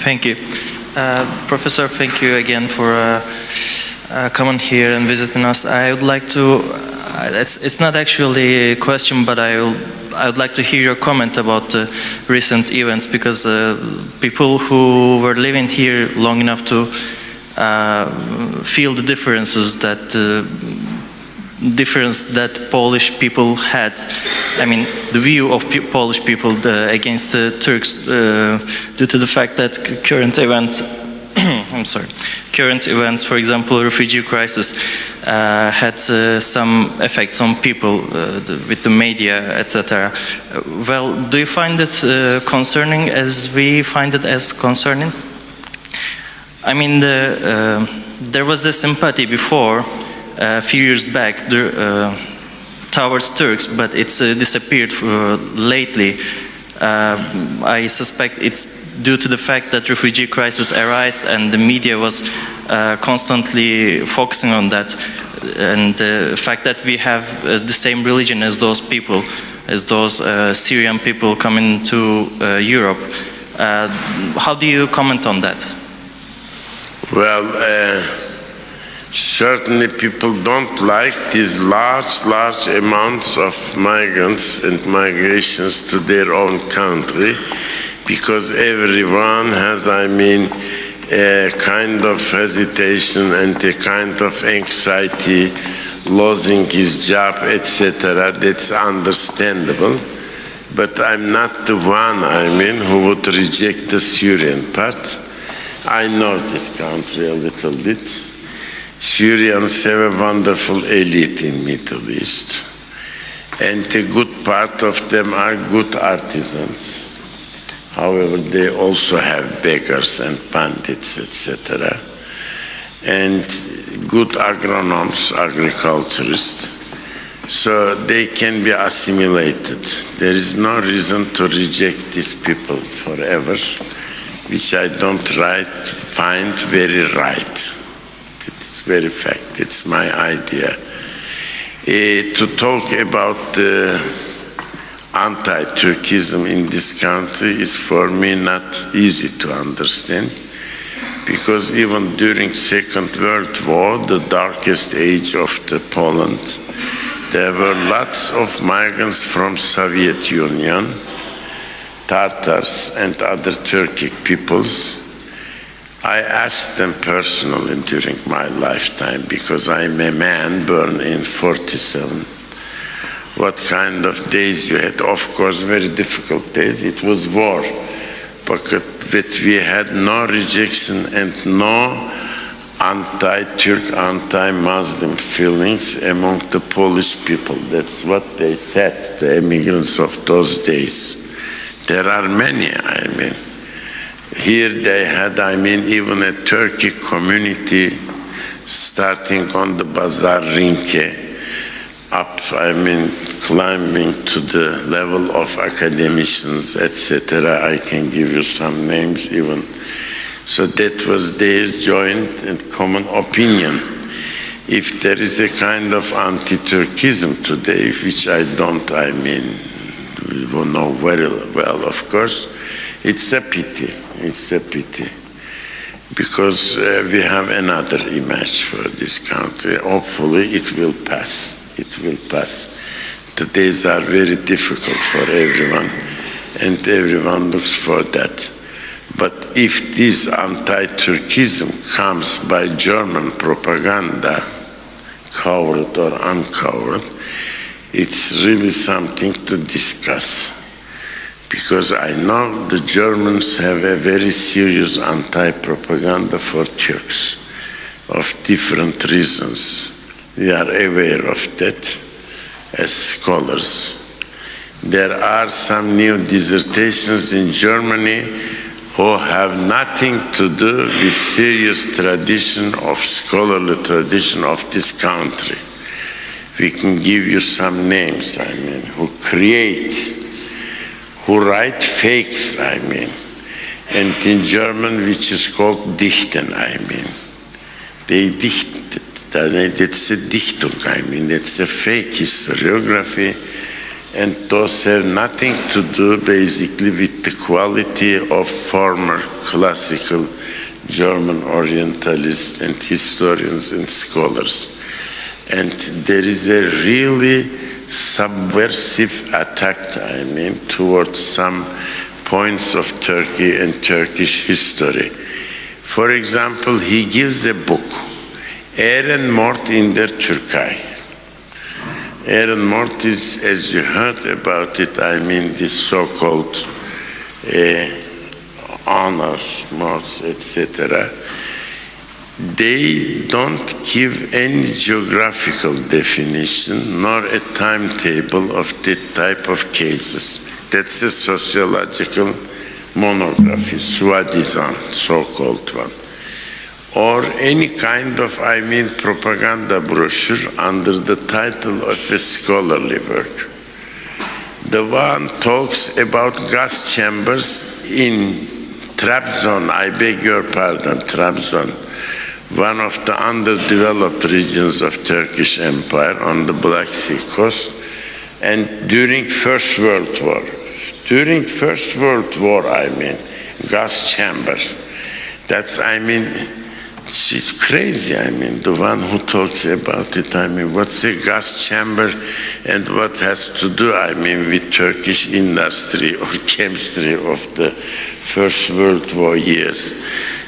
Thank you. Professor, thank you again for coming here and visiting us. I would like to, it's not actually a question, but I would like to hear your comment about the recent events, because people who were living here long enough to feel the differences that Polish people had. I mean, the view of Polish people against the Turks due to the fact that current events, current events, for example, refugee crisis, had some effects on people with the media, etc. Well, do you find this concerning as we find it as concerning? I mean, there was this sympathy before, a few years back, towards Turks, but it's disappeared lately. I suspect it's due to the fact that refugee crisis arose and the media was constantly focusing on that, and the fact that we have the same religion as those people, as those Syrian people coming to Europe. How do you comment on that? Well, certainly people don't like these large amounts of migrants and migrations to their own country, because everyone has, I mean, a kind of hesitation and a kind of anxiety, losing his job, etc. That's understandable. But I'm not the one, I mean, who would reject the Syrian part. I know this country a little bit. Syrians have a wonderful elite in Middle East, and a good part of them are good artisans. However, they also have beggars and bandits, etc. And good agronomes, agriculturists. So they can be assimilated. There is no reason to reject these people forever, which I don't find very right. It's very fact, it's my idea. To talk about anti-Turkism in this country is for me not easy to understand, because even during Second World War, the darkest age of the Poland, there were lots of migrants from Soviet Union, Tatars and other Turkic peoples. I asked them personally during my lifetime, because I'm a man born in 47, what kind of days you had. Of course, very difficult days. It was war, but we had no rejection and no anti-Turk, anti-Muslim feelings among the Polish people. That's what they said, the immigrants of those days. There are many, I mean. Here they had, I mean, even a Turkic community starting on the Bazar Rinke, up, I mean, climbing to the level of academicians, etc. I can give you some names even. So that was their joint and common opinion. If there is a kind of anti-Turkism today, which I don't, I mean, we will know very well, of course, it's a pity. It's a pity, because we have another image for this country. Hopefully it will pass. It will pass. The days are very difficult for everyone, and everyone looks for that. But if this anti-Turkism comes by German propaganda, covered or uncovered, it's really something to discuss. Because I know the Germans have a very serious anti-propaganda for Turks of different reasons. We are aware of that as scholars. There are some new dissertations in Germany who have nothing to do with serious tradition of scholarly tradition of this country. We can give you some names, I mean, who write fakes, I mean, and in German, which is called Dichten, I mean. They dicted, that's a Dichtung, I mean, it's a fake historiography, and those have nothing to do basically with the quality of former classical German Orientalists and historians and scholars. And there is a really subversive attack, towards some points of Turkey and Turkish history. For example, he gives a book, Ehrenmord in der Türkei. Ehrenmord is, as you heard about it, this so-called honor, mords, etc. They don't give any geographical definition nor a timetable of that type of cases. That's a sociological monography, soi-disant, so-called one. Or any kind of, propaganda brochure under the title of a scholarly work. The one talks about gas chambers in Trabzon, I beg your pardon, Trabzon, one of the underdeveloped regions of Turkish Empire on the Black Sea coast, and during First World War. During First World War, gas chambers. That's, she's crazy, the one who talks about it, what's a gas chamber and what has to do, with Turkish industry or chemistry of the First World War years.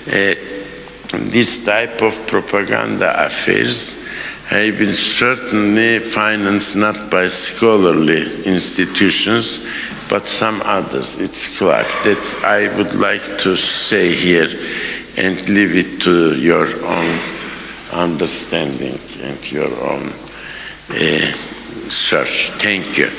This type of propaganda affairs have been certainly financed not by scholarly institutions, but some others. It's clear that I would like to say here and leave it to your own understanding and your own search. Thank you.